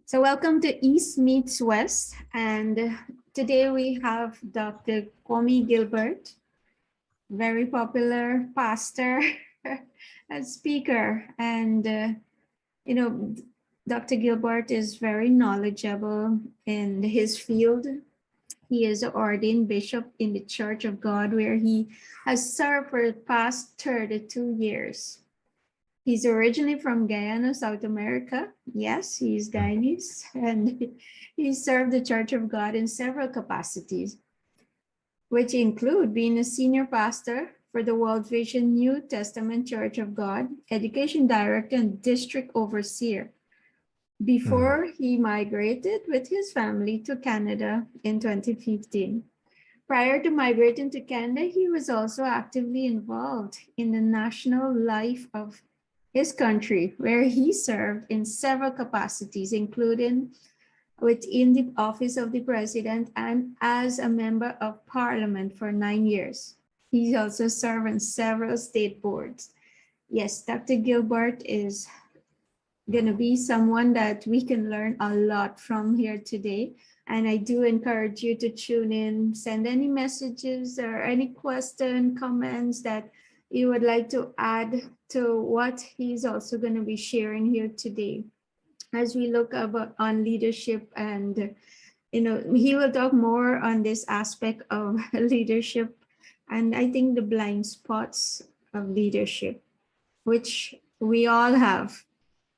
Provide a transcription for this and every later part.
So welcome to East Meets West, and today we have Dr. Kwame Gilbert, very popular pastor and speaker. And, you know, Dr. Gilbert is very knowledgeable in his field. He is an ordained bishop in the Church of God, where he has served for the past 32 years. He's originally from Guyana, South America. Yes, he's Guyanese, and he served the Church of God in several capacities, which include being a senior pastor for the World Vision New Testament Church of God, education director, and district overseer, before he migrated with his family to Canada in 2015. Prior to migrating to Canada, he was also actively involved in the national life of his country, where he served in several capacities, including within the office of the president and as a member of parliament for 9 years. He also served on several state boards. Yes, Dr. Gilbert is going to be someone that we can learn a lot from here today. And I do encourage you to tune in, send any messages or any question, comments that you would like to add to what he's also going to be sharing here today. As we look about on leadership, and he will talk more on this aspect of leadership, and I think the blind spots of leadership, which we all have.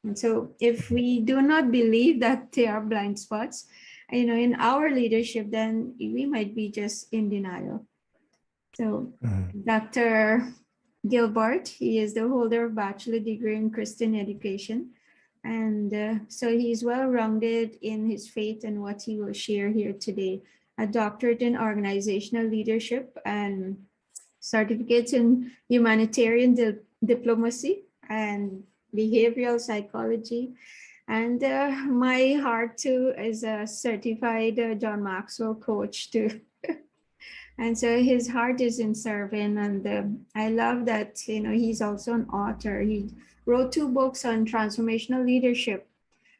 And so if we do not believe that there are blind spots, in our leadership, then we might be just in denial. So Dr. Gilbert, he is the holder of bachelor degree in Christian education. And so he's well-rounded in his faith and what he will share here today. A doctorate in organizational leadership and certificates in humanitarian diplomacy and behavioral psychology. And my heart too is a certified John Maxwell coach too. And so his heart is in serving, and I love that, he's also an author. He wrote 2 books on transformational leadership,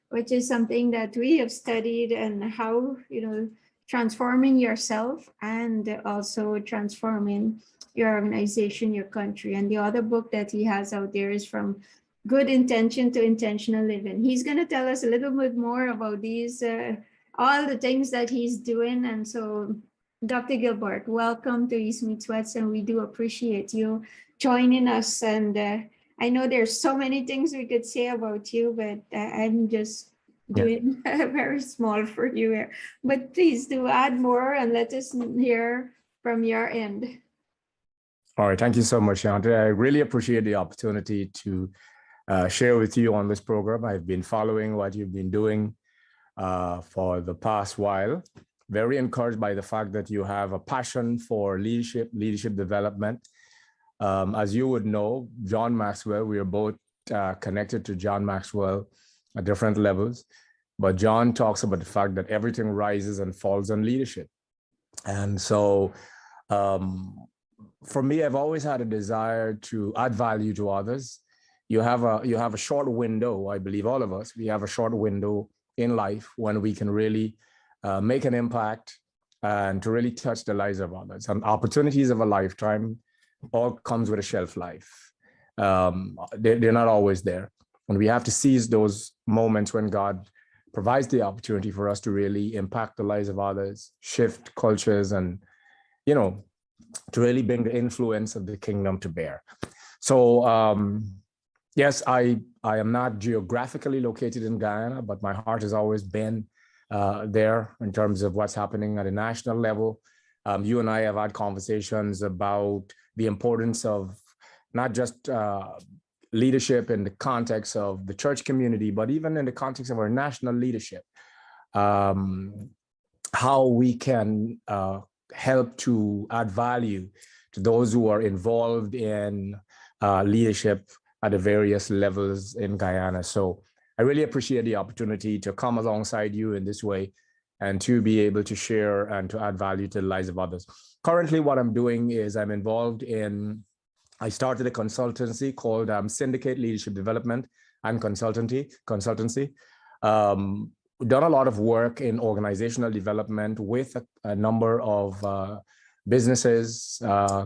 which is something that we have studied, and how, transforming yourself and also transforming your organization, your country. And the other book that he has out there is From Good Intention to Intentional Living. He's going to tell us a little bit more about these, all the things that he's doing. And so Dr. Gilbert, welcome to East Meets West, and we do appreciate you joining us. And I know there's so many things we could say about you, but I'm just doing very small for you here. But please do add more and let us hear from your end. All right, thank you so much, Shante. I really appreciate the opportunity to share with you on this program. I've been following what you've been doing for the past while. Very encouraged by the fact that you have a passion for leadership development. As you would know, John Maxwell, we are both connected to John Maxwell at different levels. But John talks about the fact that everything rises and falls on leadership. And so for me, I've always had a desire to add value to others. You have a short window, I believe all of us, we have a short window in life when we can really make an impact and to really touch the lives of others. And opportunities of a lifetime all comes with a shelf life. They're not always there. And we have to seize those moments when God provides the opportunity for us to really impact the lives of others, shift cultures, and, to really bring the influence of the kingdom to bear. So, yes, I am not geographically located in Guyana, but my heart has always been there in terms of what's happening at a national level. You and I have had conversations about the importance of not just leadership in the context of the church community, but even in the context of our national leadership, how we can help to add value to those who are involved in leadership at the various levels in Guyana. So I really appreciate the opportunity to come alongside you in this way and to be able to share and to add value to the lives of others. Currently, what I'm doing is I started a consultancy called Syndicate Leadership Development and Consultancy, done a lot of work in organizational development with a number of businesses,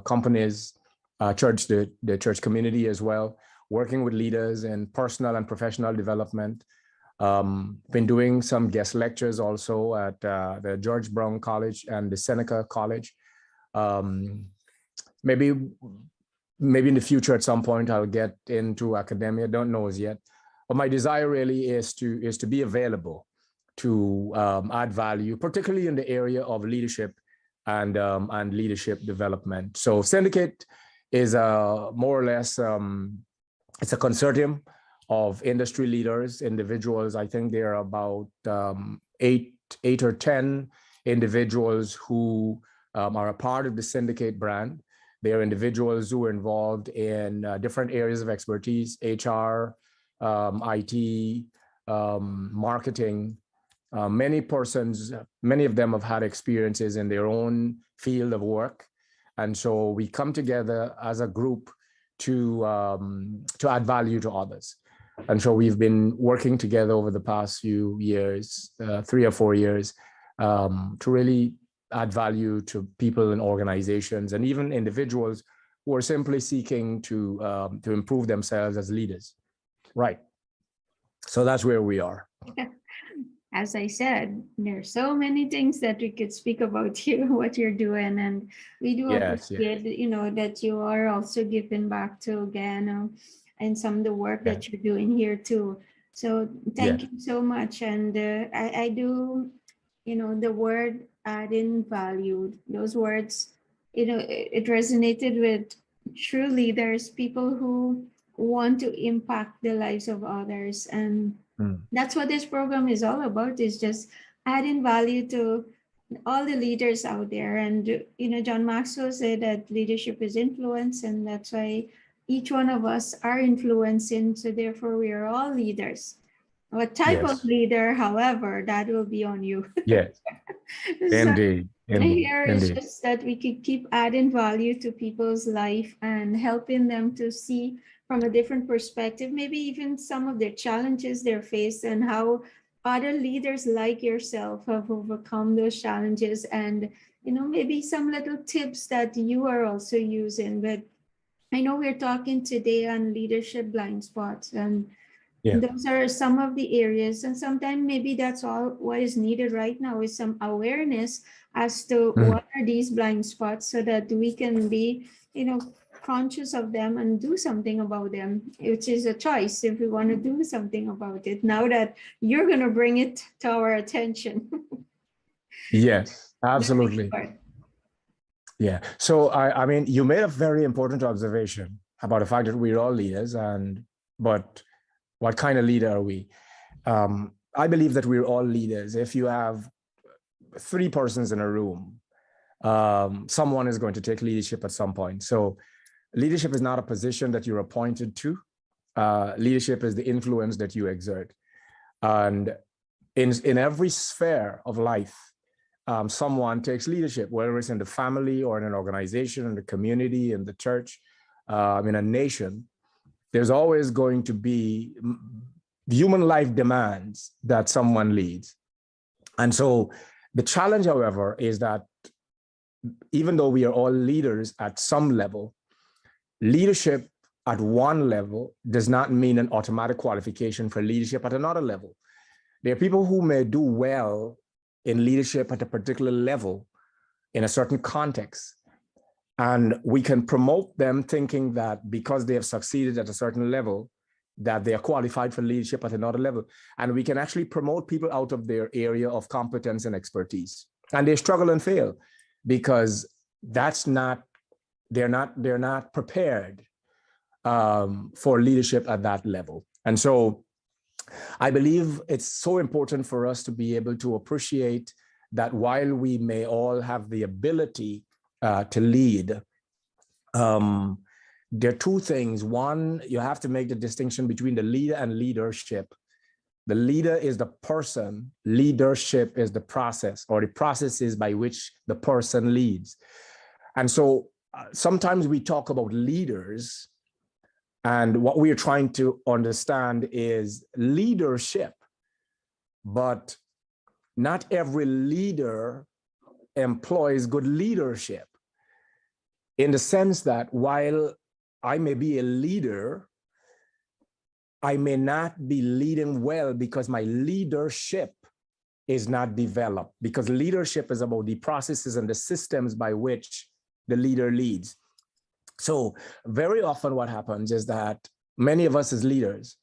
companies, the church community as well, working with leaders in personal and professional development. Been doing some guest lectures also at the George Brown College and the Seneca College. Maybe in the future at some point I'll get into academia, don't know as yet. But my desire really is to be available to add value, particularly in the area of leadership and leadership development. So Syndicate is more or less, it's a consortium of industry leaders, individuals. I think there are about eight or 10 individuals who are a part of the Syndicate brand. They are individuals who are involved in different areas of expertise: HR, IT, marketing. Many of them have had experiences in their own field of work. And so we come together as a group to add value to others. And so we've been working together over the past few years, 3 or 4 years, to really add value to people and organizations and even individuals who are simply seeking to improve themselves as leaders. Right. So that's where we are. As I said, there's so many things that we could speak about you, what you're doing, and we do appreciate, that you are also giving back to Ghana and some of the work that you're doing here too. So thank you so much. And I do, the word adding value, those words, it resonated with true leaders, people who want to impact the lives of others. And that's what this program is all about, is just adding value to all the leaders out there. And, John Maxwell said that leadership is influence, and that's why each one of us are influencing. So therefore, we are all leaders. What type of leader, however, that will be on you. Yes, indeed. Here is just that we could keep adding value to people's life and helping them to see from a different perspective, maybe even some of their challenges they're faced and how other leaders like yourself have overcome those challenges, and maybe some little tips that you are also using. But I know we're talking today on leadership blind spots, and those are some of the areas, and sometimes maybe that's all what is needed right now, is some awareness as to what are these blind spots, so that we can be conscious of them and do something about them, which is a choice if we want to do something about it, now that you're going to bring it to our attention. Yes, absolutely. Yeah. So I mean, you made a very important observation about the fact that we're all leaders, but what kind of leader are we? I believe that we're all leaders. If you have 3 persons in a room, someone is going to take leadership at some point. So leadership is not a position that you're appointed to. Leadership is the influence that you exert. And in every sphere of life, someone takes leadership, whether it's in the family or in an organization, in the community, in the church, in a nation. There's always going to be human life demands that someone leads. And so the challenge, however, is that even though we are all leaders at some level, leadership at one level does not mean an automatic qualification for leadership at another level. There are people who may do well in leadership at a particular level in a certain context, and we can promote them thinking that because they have succeeded at a certain level, that they are qualified for leadership at another level. And we can actually promote people out of their area of competence and expertise. And they struggle and fail because they're not prepared for leadership at that level. And so I believe it's so important for us to be able to appreciate that while we may all have the ability to lead, there are 2 things. One, you have to make the distinction between the leader and leadership. The leader is the person, leadership is the process, or the processes by which the person leads. And so sometimes we talk about leaders, and what we are trying to understand is leadership. But not every leader employs good leadership, in the sense that while I may be a leader, I may not be leading well because my leadership is not developed, because leadership is about the processes and the systems by which the leader leads. So very often what happens is that many of us as leaders,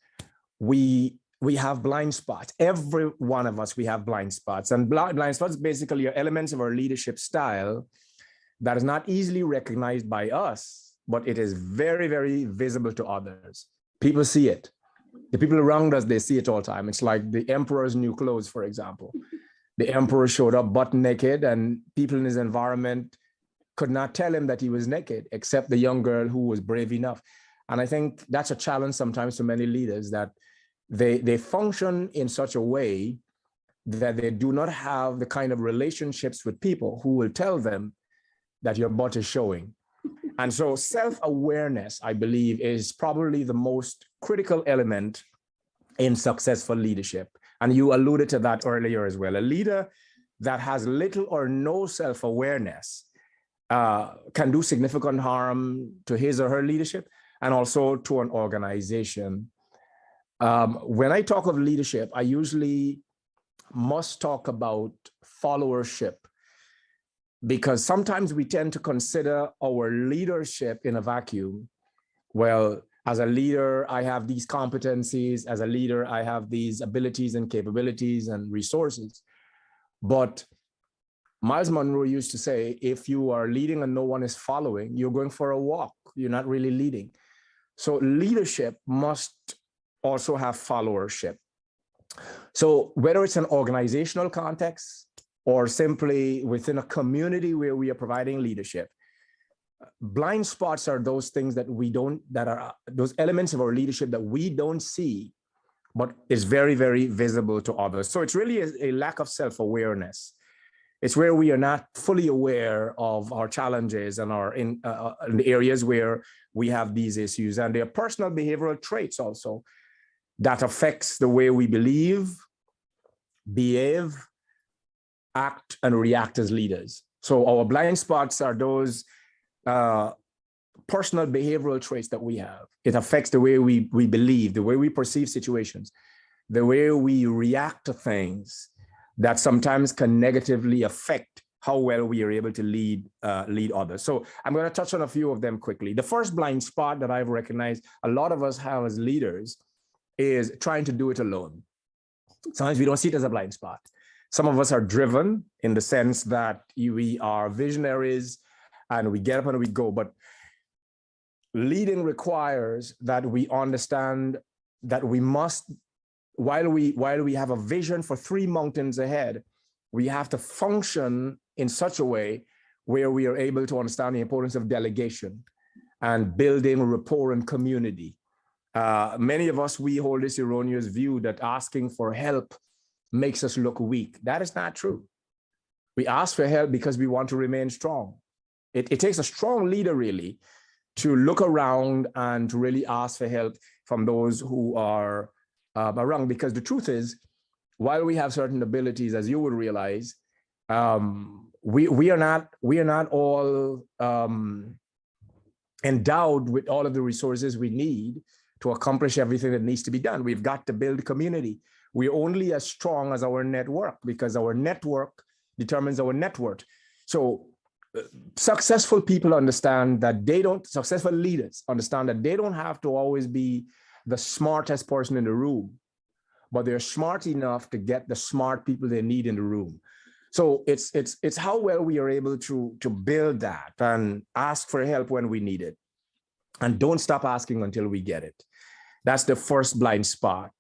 we have blind spots. Every one of us, we have blind spots. And blind spots basically are elements of our leadership style that is not easily recognized by us, but it is very, very visible to others. People see it. The people around us, they see it all the time. It's like the emperor's new clothes, for example. The emperor showed up butt naked, and people in his environment could not tell him that he was naked, except the young girl who was brave enough. And I think that's a challenge sometimes to many leaders, that they function in such a way that they do not have the kind of relationships with people who will tell them that your butt is showing. And so self-awareness, I believe, is probably the most critical element in successful leadership. And you alluded to that earlier as well. A leader that has little or no self-awareness can do significant harm to his or her leadership and also to an organization. When I talk of leadership, I usually must talk about followership, because sometimes we tend to consider our leadership in a vacuum. Well, as a leader, I have these competencies. As a leader, I have these abilities and capabilities and resources. But Miles Monroe used to say, if you are leading and no one is following, you're going for a walk. You're not really leading. So leadership must also have followership. So whether it's an organizational context or simply within a community where we are providing leadership, blind spots are those things that we don't, that are those elements of our leadership that we don't see, but is very, very visible to others. So it's really a lack of self-awareness. It's where we are not fully aware of our challenges and our in the areas where we have these issues. And there are personal behavioral traits also that affects the way we believe, behave, act, and react as leaders. So our blind spots are those personal behavioral traits that we have. It affects the way we believe, the way we perceive situations, the way we react to things that sometimes can negatively affect how well we are able to lead others. So I'm going to touch on a few of them quickly. The first blind spot that I've recognized a lot of us have as leaders is trying to do it alone. Sometimes we don't see it as a blind spot. Some of us are driven in the sense that we are visionaries and we get up and we go, but leading requires that we understand that we must, while we have a vision for 3 mountains ahead, we have to function in such a way where we are able to understand the importance of delegation and building rapport and community. Many of us, we hold this erroneous view that asking for help makes us look weak. That is not true. We ask for help because we want to remain strong. It takes a strong leader really to look around and to really ask for help from those who are around, because the truth is, while we have certain abilities, as you would realize, we are not all endowed with all of the resources we need to accomplish everything that needs to be done. We've got to build community. We're only as strong as our network, because our network determines our net worth. So successful people understand that successful leaders understand that they don't have to always be the smartest person in the room, but they're smart enough to get the smart people they need in the room. So it's how well we are able to build that and ask for help when we need it, and don't stop asking until we get it. That's the first blind spot.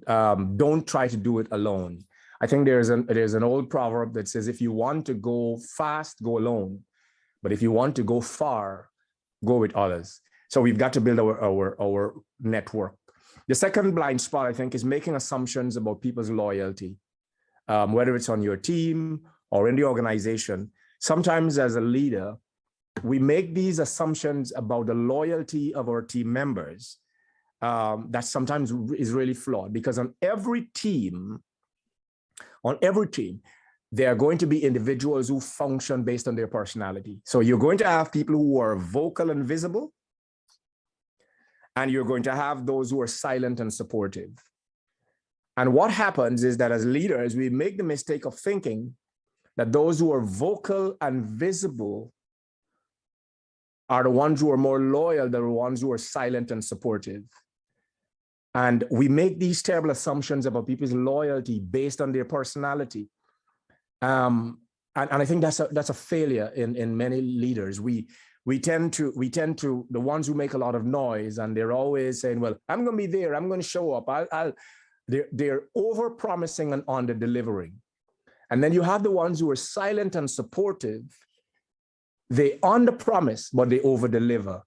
Don't try to do it alone. I think there's an old proverb that says, if you want to go fast, go alone. But if you want to go far, go with others. So we've got to build our network. The second blind spot, I think, is making assumptions about people's loyalty, whether it's on your team or in the organization. Sometimes as a leader, we make these assumptions about the loyalty of our team members that sometimes is really flawed, because on every team, On every team, there are going to be individuals who function based on their personality. So you're going to have people who are vocal and visible, and you're going to have those who are silent and supportive. And what happens is that as leaders, we make the mistake of thinking that those who are vocal and visible are the ones who are more loyal than the ones who are silent and supportive. And we make these terrible assumptions about people's loyalty based on their personality. And I think that's a failure in many leaders. We tend to, the ones who make a lot of noise and they're always saying, well, I'm going to be there, I'm going to show up. They're over-promising and under-delivering. And then you have the ones who are silent and supportive. They under-promise, but they over-deliver.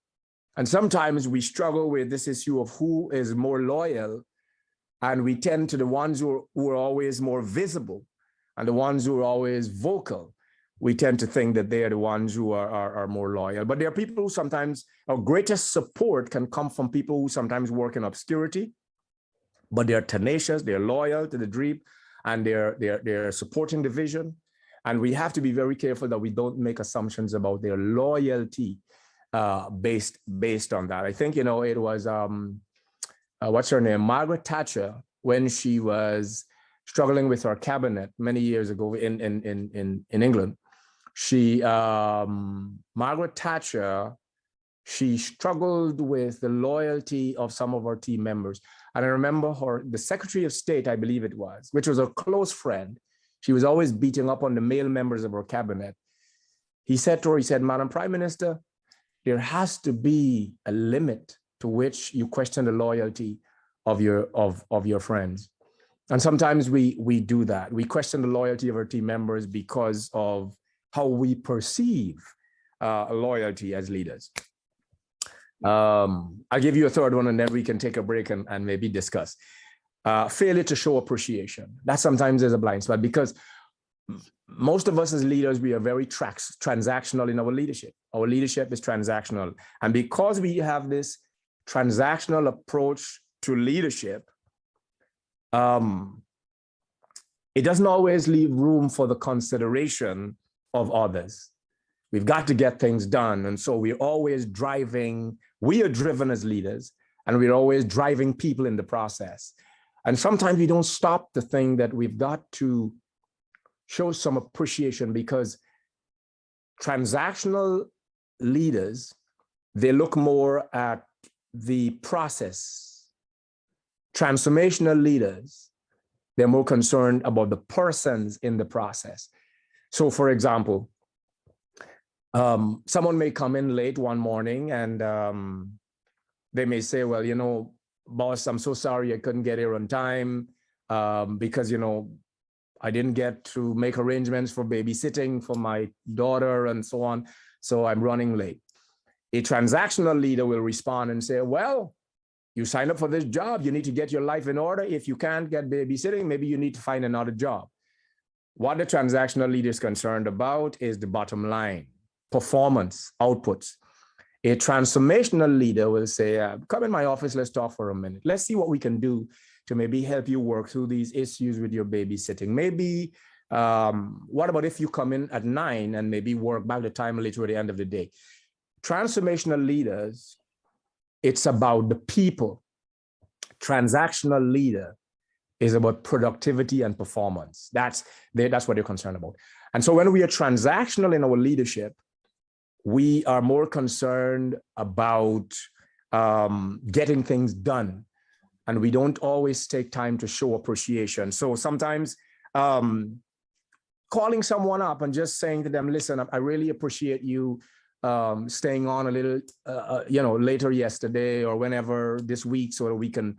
And sometimes we struggle with this issue of who is more loyal, and we tend to the ones who are always more visible and the ones who are always vocal. We tend to think that they are the ones who are more loyal. But there are people who sometimes, our greatest support can come from people who sometimes work in obscurity, but they're tenacious, they're loyal to the dream, and they're supporting the vision. And we have to be very careful that we don't make assumptions about their loyalty based on that. I think, it was, what's her name? Margaret Thatcher, when she was struggling with her cabinet many years ago in England. Margaret Thatcher, she struggled with the loyalty of some of her team members. And I remember the Secretary of State, I believe it was, which was a close friend. She was always beating up on the male members of her cabinet. He said to her, Madam Prime Minister, there has to be a limit to which you question the loyalty of your friends. And sometimes we do that. We question the loyalty of our team members because of how we perceive loyalty as leaders. I'll give you a third one and then we can take a break and maybe discuss. Failure to show appreciation. That sometimes is a blind spot because most of us as leaders, we are very transactional in our leadership. Our leadership is transactional. And because we have this transactional approach to leadership, it doesn't always leave room for the consideration of others. We've got to get things done. And so we're always driving, we are driven as leaders, and we're always driving people in the process. And sometimes we don't stop to think that we've got to show some appreciation, because transactional leaders, they look more at the process. Transformational leaders, they're more concerned about the persons in the process. So for example, someone may come in late one morning and they may say, well, boss, I'm so sorry I couldn't get here on time because, I didn't get to make arrangements for babysitting for my daughter and so on. So I'm running late. A transactional leader will respond and say, well, you signed up for this job. You need to get your life in order. If you can't get babysitting, maybe you need to find another job. What the transactional leader is concerned about is the bottom line, performance, outputs. A transformational leader will say, come in my office, let's talk for a minute. Let's see what we can do to maybe help you work through these issues with your babysitting. Maybe, what about if you come in at 9 and maybe work back the time later at the end of the day? Transformational leaders, it's about the people. Transactional leader is about productivity and performance. That's what they're concerned about. And so when we are transactional in our leadership, we are more concerned about getting things done. And we don't always take time to show appreciation. So sometimes calling someone up and just saying to them, listen, I really appreciate you staying on a little, later yesterday or whenever this week so that we can,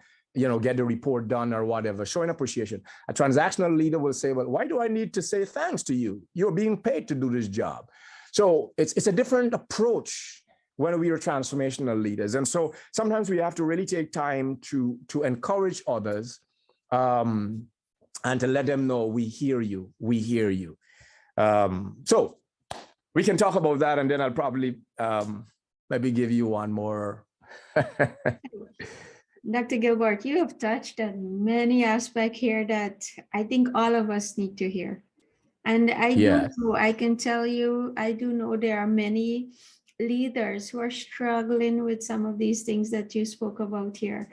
get the report done or whatever, showing appreciation. A transactional leader will say, well, why do I need to say thanks to you? You're being paid to do this job. So it's a different approach when we are transformational leaders. And so sometimes we have to really take time to encourage others and to let them know we hear you, we hear you. So we can talk about that, and then I'll probably maybe give you one more Dr. Gilbert, you have touched on many aspects here that I think all of us need to hear. And I do Yes. know, I can tell you, I do know there are many leaders who are struggling with some of these things that you spoke about here.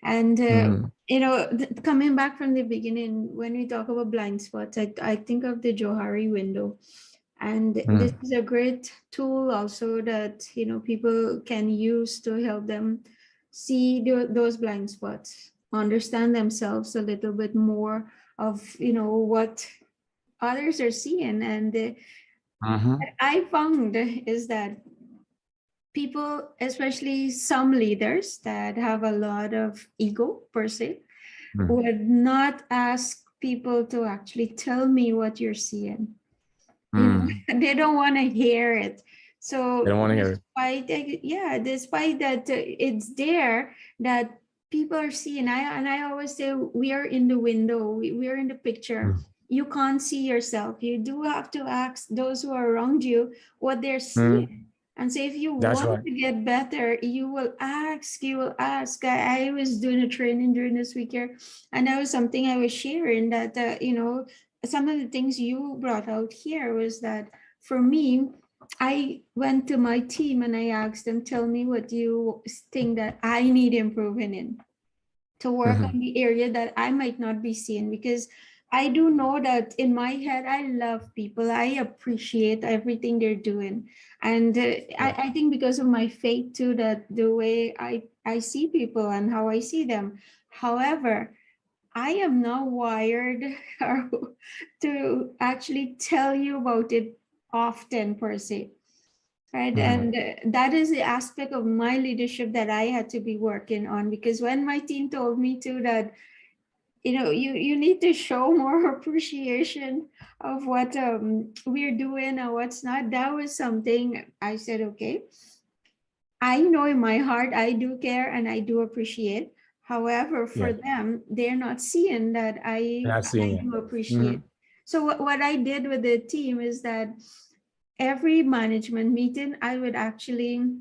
And, Mhm. coming back from the beginning, when we talk about blind spots, I think of the Johari window. And this Mhm. is a great tool also that, people can use to help them see those blind spots, understand themselves a little bit more of, what others are seeing. And Mhm. what I found is that people, especially some leaders that have a lot of ego per se, Mhm. would not ask people to actually tell me what you're seeing. Mhm. They don't want to hear it. They So don't want to hear it. despite that, it's there that people are seeing. I always say we are in the window, we are in the picture. Mhm. You can't see yourself. You do have to ask those who are around you what they're Mhm. seeing. And so if you That's want right. to get better, you will ask. I was doing a training during this week here, and that was something I was sharing that, some of the things you brought out here was that for me, I went to my team and I asked them, tell me what you think that I need improving in to work on Mhm. the area that I might not be seeing, because I do know that in my head, I love people. I appreciate everything they're doing. And Yeah. I think because of my faith too, that the way I see people and how I see them. However, I am not wired to actually tell you about it often per se, right? Mhm. And that is the aspect of my leadership that I had to be working on, because when my team told me to that, you need to show more appreciation of what we're doing and what's not, that was something I said, okay, I know in my heart I do care and I do appreciate. However, for Yeah. them, they're not seeing that They're not I seeing it. do appreciate. Mhm. So what I did with the team is that every management meeting, I would actually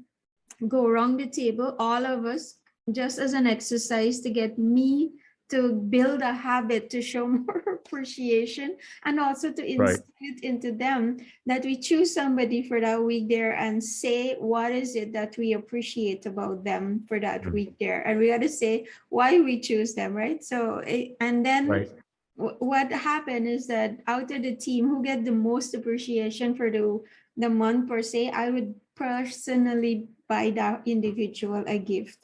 go around the table, all of us, just as an exercise to get me to build a habit to show more appreciation, and also to Right. instill it into them that we choose somebody for that week there and say what is it that we appreciate about them for that Mhm. week there, and we got to say why we choose them, right? So and then Right. what happened is that out of the team who get the most appreciation for the month per se, I would personally buy that individual a gift.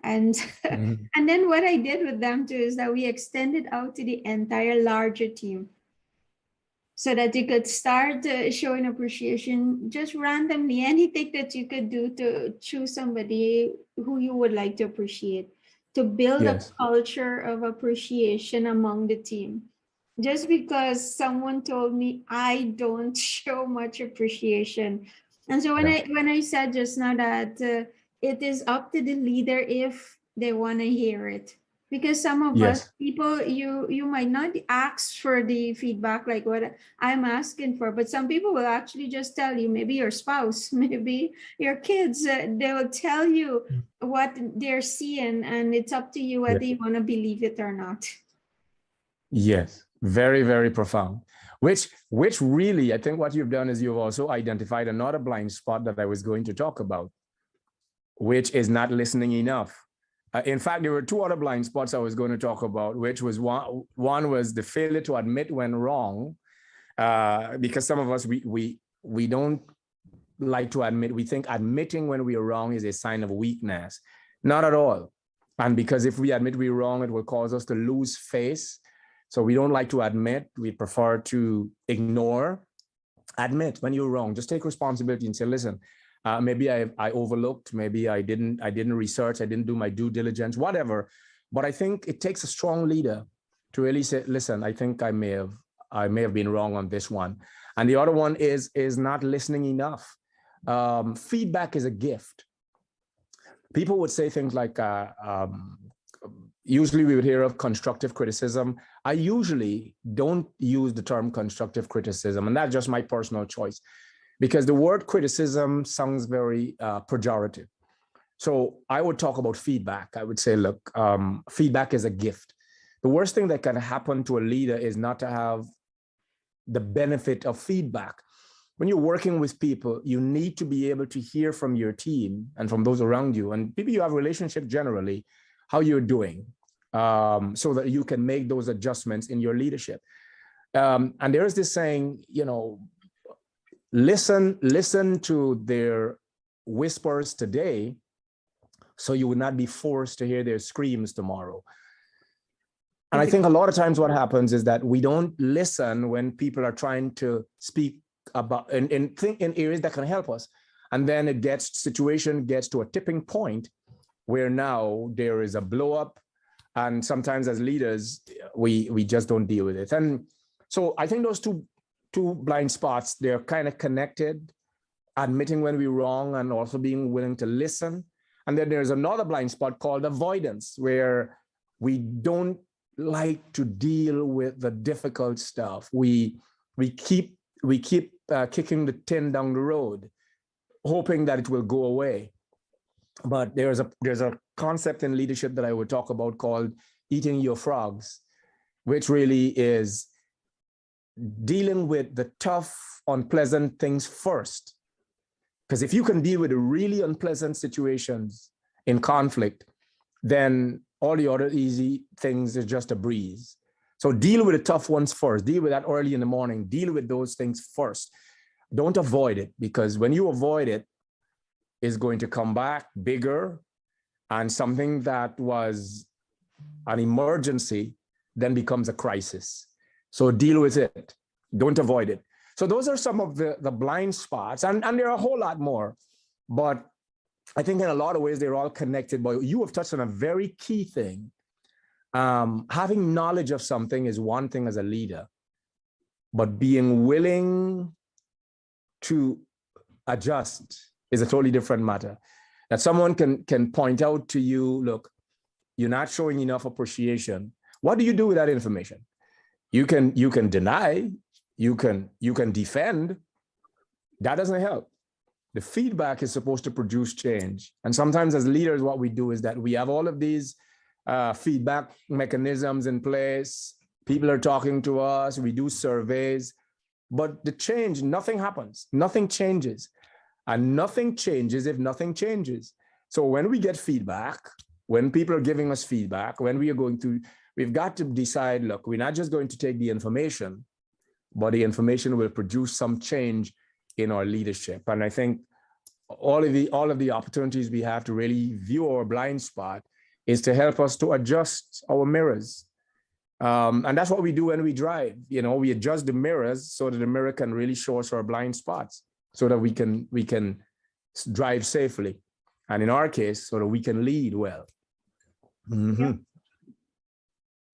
And Mhm. and then what I did with them too is that we extended out to the entire larger team so that you could start showing appreciation just randomly, anything that you could do to choose somebody who you would like to appreciate, to build a Yes. culture of appreciation among the team. Just because someone told me I don't show much appreciation. And so Yeah. when I said just now that it is up to the leader if they want to hear it, because some of us Yes. people, you might not ask for the feedback like what I'm asking for, but some people will actually just tell you, maybe your spouse, maybe your kids, they will tell you what they're seeing, and it's up to you Yeah. whether you want to believe it or not. Yes. Very, very profound. Which really, I think what you've done is you've also identified another blind spot that I was going to talk about, which is not listening enough. In fact, there were two other blind spots I was going to talk about, which was one was the failure to admit when wrong, because some of us we don't like to admit. We think admitting when we are wrong is a sign of weakness. Not at all. And because if we admit we're wrong, it will cause us to lose face. So we don't like to admit. We prefer to ignore. Admit when you're wrong. Just take responsibility and say, listen, maybe I overlooked, maybe I didn't research, I didn't do my due diligence, whatever. But I think it takes a strong leader to really say, listen, I think I may have been wrong on this one. And the other one is not listening enough. Feedback is a gift. People would say things like, usually we would hear of constructive criticism. I usually don't use the term constructive criticism, and that's just my personal choice, because the word criticism sounds very pejorative. So I would talk about feedback. I would say, look, feedback is a gift. The worst thing that can happen to a leader is not to have the benefit of feedback. When you're working with people, you need to be able to hear from your team and from those around you and people you have relationship generally, how you're doing, so that you can make those adjustments in your leadership. And there is this saying, listen to their whispers today, so you would not be forced to hear their screams tomorrow. And I think a lot of times what happens is that we don't listen when people are trying to speak about and think in areas that can help us. And then situation gets to a tipping point where now there is a blow up. And sometimes as leaders, we just don't deal with it. And so I think those two blind spots, they're kind of connected, admitting when we're wrong and also being willing to listen. And then there's another blind spot called avoidance, where we don't like to deal with the difficult stuff. We keep kicking the tin down the road, hoping that it will go away. But there's a concept in leadership that I would talk about called eating your frogs, which really is dealing with the tough, unpleasant things first. Because if you can deal with the really unpleasant situations in conflict, then all the other easy things is just a breeze. So deal with the tough ones first. Deal with that early in the morning. Deal with those things first. Don't avoid it, because when you avoid it, it's going to come back bigger, and something that was an emergency then becomes a crisis. So deal with it. Don't avoid it. So those are some of the blind spots, and there are a whole lot more, but I think in a lot of ways they're all connected. But you have touched on a very key thing. Having knowledge of something is one thing as a leader, but being willing to adjust is a totally different matter. That someone can point out to you, look, you're not showing enough appreciation. What do you do with that information? You can deny, you can defend. That doesn't help. The feedback is supposed to produce change. And sometimes as leaders, what we do is that we have all of these feedback mechanisms in place. People are talking to us, we do surveys, but the change, nothing happens, nothing changes. And nothing changes if nothing changes. So when we get feedback, when people are giving us feedback, when we are going through, we've got to decide, look, we're not just going to take the information, but the information will produce some change in our leadership. And I think all of the opportunities we have to really view our blind spot is to help us to adjust our mirrors. And that's what we do when we drive. We adjust the mirrors so that the mirror can really show us our blind spots, so that we can drive safely. And in our case, so that we can lead well. Mm-hmm. Yep.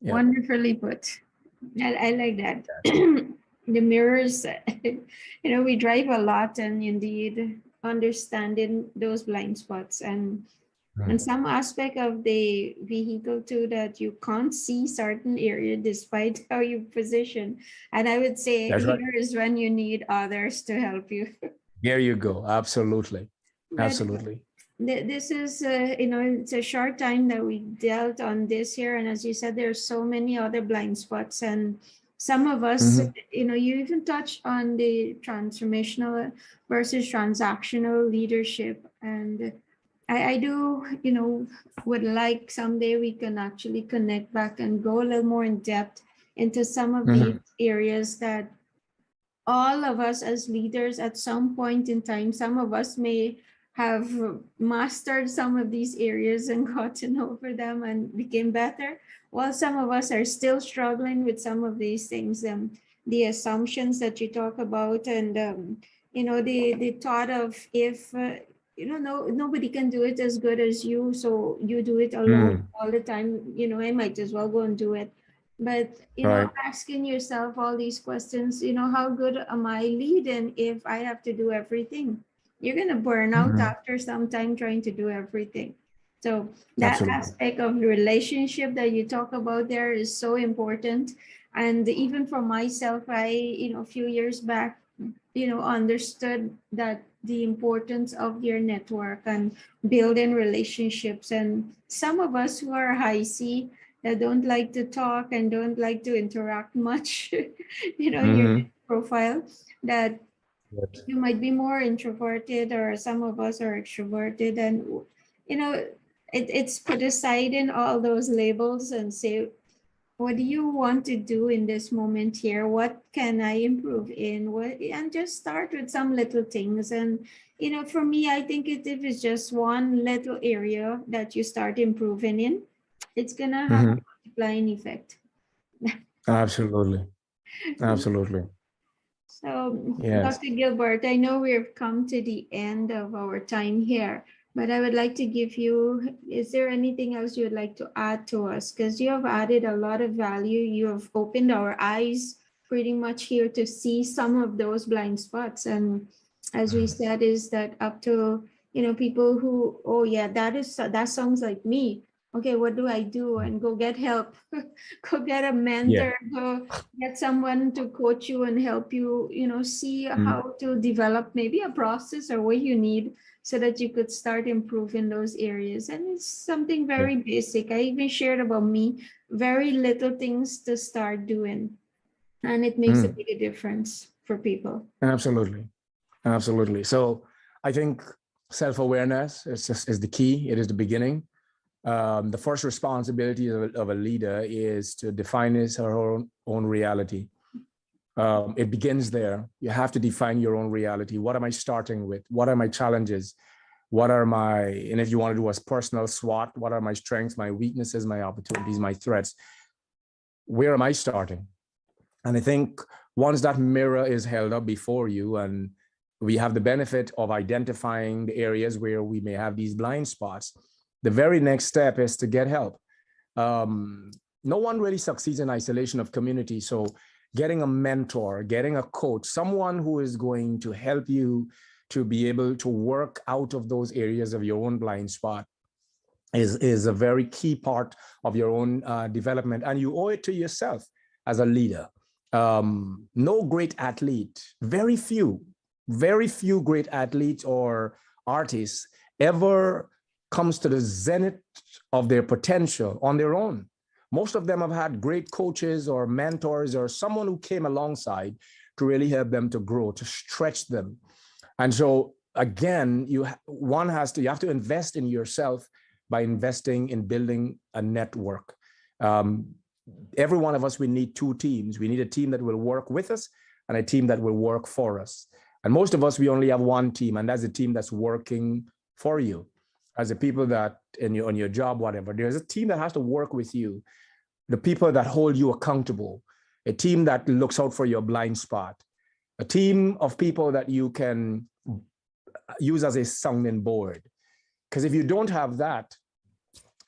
Yeah. Wonderfully put. I like that. The mirrors, we drive a lot, and indeed understanding those blind spots and some aspect of the vehicle too, that you can't see certain area despite how you position. And I would say here is when you need others to help you. There you go. Absolutely. Absolutely. This is, it's a short time that we dealt on this here. And as you said, there's so many other blind spots. And some of us, you even touched on the transformational versus transactional leadership. And I do, would like someday we can actually connect back and go a little more in depth into some of these areas that all of us as leaders at some point in time, some of us may have mastered some of these areas and gotten over them and became better, while some of us are still struggling with some of these things, the assumptions that you talk about, and the thought of if nobody can do it as good as you, so you do it alone all the time, I might as well go and do it. But asking yourself all these questions, how good am I leading if I have to do everything? You're going to burn out after some time trying to do everything. So that aspect of the relationship that you talk about there is so important. And even for myself, a few years back, understood that the importance of your network and building relationships. And some of us who are high C that don't like to talk and don't like to interact much, in your Mhm. profile, that Yes. you might be more introverted, or some of us are extroverted, and it's put aside in all those labels and say, what do you want to do in this moment here? What can I improve in? What, and just start with some little things. And for me, I think if it's just one little area that you start improving in, it's gonna have a Mhm. multiplying effect. Absolutely. Absolutely. So, Yes. Dr. Gilbert, I know we've come to the end of our time here, but I would like to give you, is there anything else you'd like to add to us? Because you have added a lot of value. You have opened our eyes pretty much here to see some of those blind spots. And as we said, is that up to, people who, oh yeah, that sounds like me. Okay, what do I do? And go get help. Go get a Yeah. mentor, go get someone to coach you and help you, see Mhm. how to develop maybe a process or what you need so that you could start improving those areas. And it's something Yeah. very basic. I even shared about me, very little things to start doing. And it makes a Mm. big difference for people. Absolutely. Absolutely. So I think self-awareness is the key. It is the beginning. The first responsibility of a leader is to define his or her own reality. It begins there. You have to define your own reality. What am I starting with? What are my challenges? What are my, and if you want to do a personal SWOT, what are my strengths, my weaknesses, my opportunities, my threats? Where am I starting? And I think once that mirror is held up before you, and we have the benefit of identifying the areas where we may have these blind spots, the very next step is to get help. Um, no one really succeeds in isolation of community. So getting a mentor, getting a coach, someone who is going to help you to be able to work out of those areas of your own blind spot is a very key part of your own development. And you owe it to yourself as a leader. No great athlete, very few great athletes or artists ever comes to the zenith of their potential on their own. Most of them have had great coaches or mentors or someone who came alongside to really help them to grow, to stretch them. And so again, you have to invest in yourself by investing in building a network. Um, every one of us, we need two teams. We need a team that will work with us and a team that will work for us. And most of us, we only have one team, and that's a team that's working for you. As the people that on your job, whatever, there's a team that has to work with you, the people that hold you accountable, a team that looks out for your blind spot, a team of people that you can use as a sounding board. Because if you don't have that,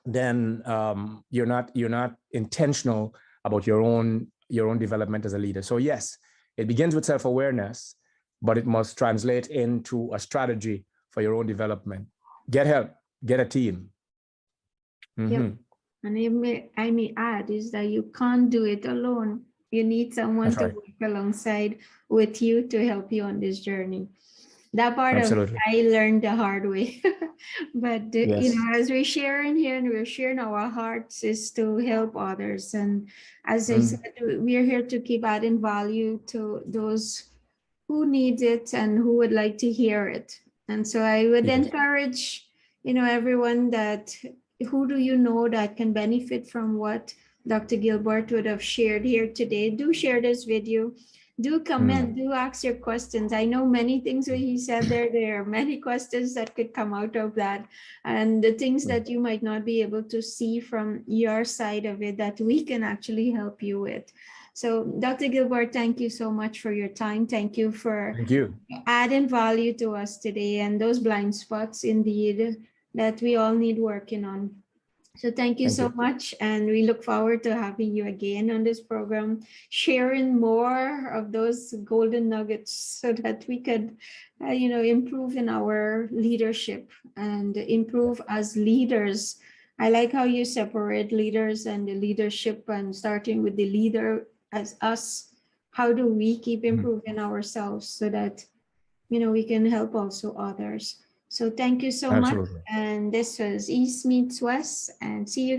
then you're not intentional about your own development as a leader. So yes, it begins with self-awareness, but it must translate into a strategy for your own development. Get help, get a team. Yep. Mm-hmm. And I may add is that you can't do it alone. You need someone That's to right. work alongside with you to help you on this journey. That part of Absolutely. I learned the hard way. But Yes. as we're sharing here and we're sharing our hearts is to help others. And as I Mm. said, we're here to keep adding value to those who need it and who would like to hear it. And so I would Yes. encourage, everyone that who do you know that can benefit from what Dr. Gilbert would have shared here today? Do share this video. Do comment, Mm. do ask your questions. I know many things what he said there. There are many questions that could come out of that. And the things Mm. that you might not be able to see from your side of it that we can actually help you with. So Dr. Gilbert, thank you so much for your time. Thank you for Thank you. adding value to us today and those blind spots indeed that we all need working on. So thank you Thank so you. much. And we look forward to having you again on this program, sharing more of those golden nuggets so that we could, improve in our leadership and improve as leaders. I like how you separate leaders and the leadership and starting with the leader as us. how do we keep improving ourselves so that, you know, we can help also others. So thank you so much. Absolutely. And this was East Meets West, and see you